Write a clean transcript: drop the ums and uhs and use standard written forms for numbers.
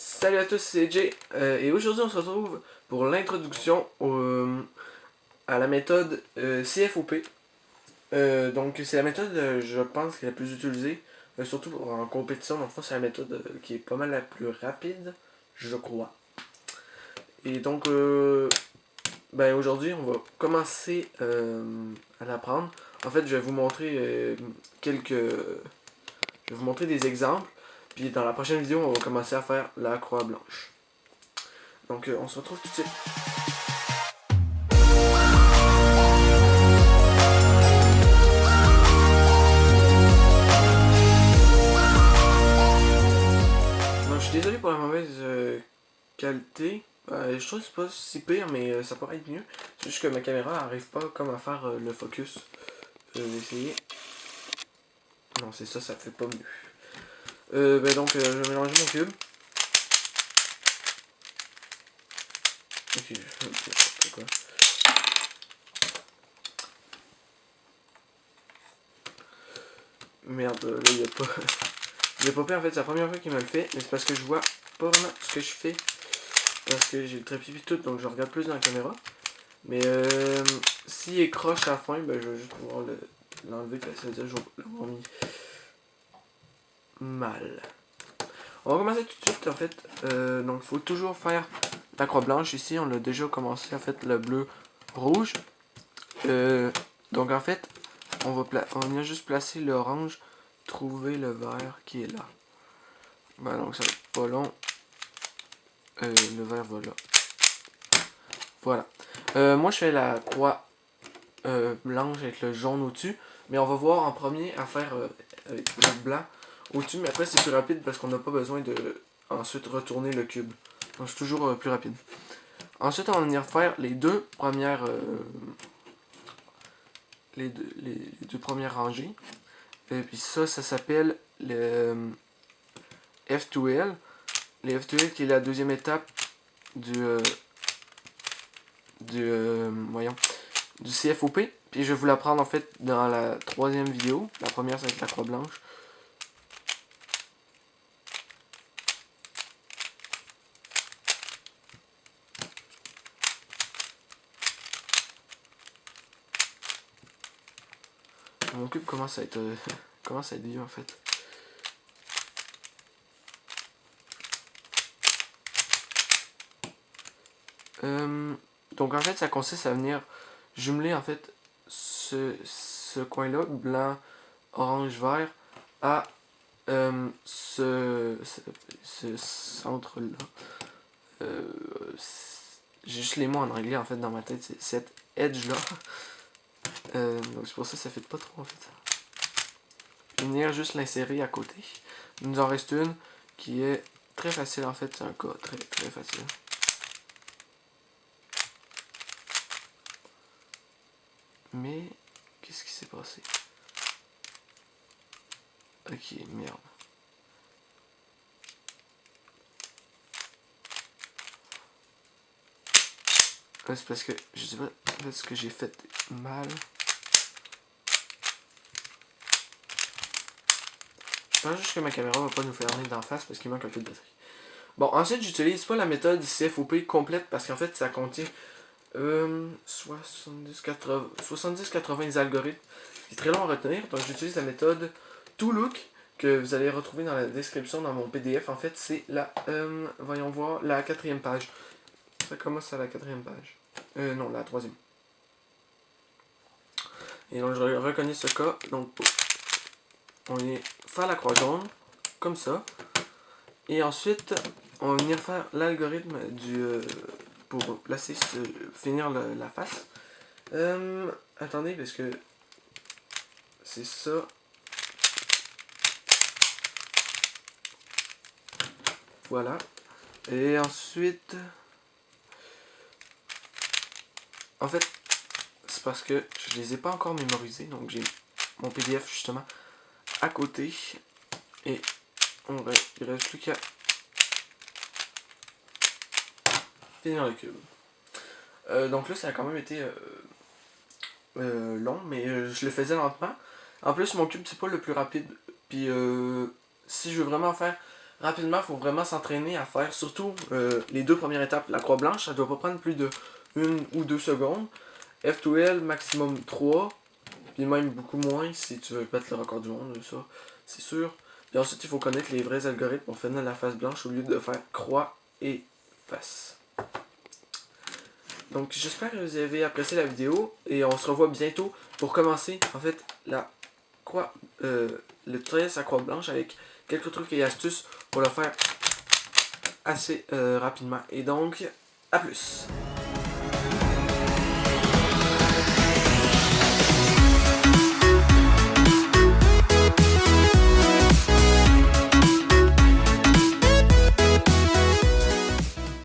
Salut à tous, c'est Jay et aujourd'hui on se retrouve pour l'introduction à la méthode CFOP. Donc c'est la méthode, je pense, qui est la plus utilisée, surtout en compétition. Dans le fond, c'est la méthode qui est pas mal la plus rapide, je crois. Et donc, aujourd'hui, on va commencer à l'apprendre. En fait, je vais vous montrer je vais vous montrer des exemples. Puis dans la prochaine vidéo, on va commencer à faire la croix blanche. Donc, on se retrouve tout de suite. Donc, je suis désolé pour la mauvaise qualité. Je trouve que c'est pas si pire, mais ça pourrait être mieux. C'est juste que ma caméra n'arrive pas comme à faire le focus. Je vais essayer. Non, c'est ça, ça fait pas mieux. Donc, je vais mélanger mon cube. Ok, c'est quoi? Merde, là, il a pas. Il a pas fait, en fait, c'est la première fois qu'il me le fait, mais c'est parce que je vois pas vraiment ce que je fais. Parce que j'ai le trépied et tout, donc je regarde plus dans la caméra. Mais s'il est croche à la fin, ben je vais juste pouvoir l'enlever, ça veut dire que je vais l'avoir mis mal. On va commencer tout de suite, en fait. Donc, il faut toujours faire la croix blanche. Ici, on a déjà commencé, en fait, le bleu rouge. Donc, en fait, on vient juste placer l'orange, trouver le vert qui est là. Ben, donc, ça va être pas long. Le vert va là. Voilà. Moi, je fais la croix blanche avec le jaune au-dessus. Mais on va voir en premier à faire avec le blanc au-dessus. Mais après, c'est plus rapide parce qu'on n'a pas besoin de ensuite retourner le cube. Donc, c'est toujours plus rapide. Ensuite, on va venir faire les deux premières les deux premières rangées. Et puis ça s'appelle le F2L. Le F2L qui est la deuxième étape du CFOP. Puis je vais vous l'apprendre en fait dans la troisième vidéo. La première c'est avec la croix blanche. Mon cube commence à être vieux en fait. Donc en fait ça consiste à venir jumeler en fait ce coin là, blanc, orange, vert, à ce centre là. J'ai juste les mots en anglais en fait dans ma tête, c'est cette edge là. Donc c'est pour ça que ça fait pas trop en fait. Puis venir juste l'insérer à côté. Il nous en reste une qui est très facile en fait, c'est un cas très très facile. Mais qu'est-ce qui s'est passé? Ok, merde. C'est parce que je sais pas en fait, ce que j'ai fait mal. Je pense juste que ma caméra va pas nous faire venir d'en face parce qu'il manque un peu de batterie. Bon, ensuite j'utilise pas la méthode CFOP complète parce qu'en fait ça contient 70-80 algorithmes. C'est très long à retenir, donc j'utilise la méthode ToLook que vous allez retrouver dans la description dans mon PDF. En fait, c'est la, voyons voir, la 4e page. Ça commence à la 4e page. Non, la 3e. Et donc je reconnais ce cas. Donc on va faire la croix jaune, comme ça. Et ensuite, on va venir faire l'algorithme pour placer finir la face. Attendez, parce que c'est ça. Voilà. Et ensuite, en fait, c'est parce que je les ai pas encore mémorisés, donc j'ai mon PDF justement à côté. Et il reste plus qu'à finir le cube. Donc là, ça a quand même été long, mais je le faisais lentement. En plus, mon cube, c'est pas le plus rapide. Puis, si je veux vraiment faire rapidement, il faut vraiment s'entraîner à faire, surtout les 2 premières étapes. La croix blanche, ça doit pas prendre plus de 1 ou 2 secondes. F2L, maximum 3. Puis même beaucoup moins si tu veux battre le record du monde, ça, c'est sûr. Puis ensuite, il faut connaître les vrais algorithmes pour finir la face blanche au lieu de faire croix et face. Donc j'espère que vous avez apprécié la vidéo et on se revoit bientôt pour commencer en fait la croix, le tutoriel à croix blanche avec quelques trucs et astuces pour le faire assez rapidement. Et donc, à plus!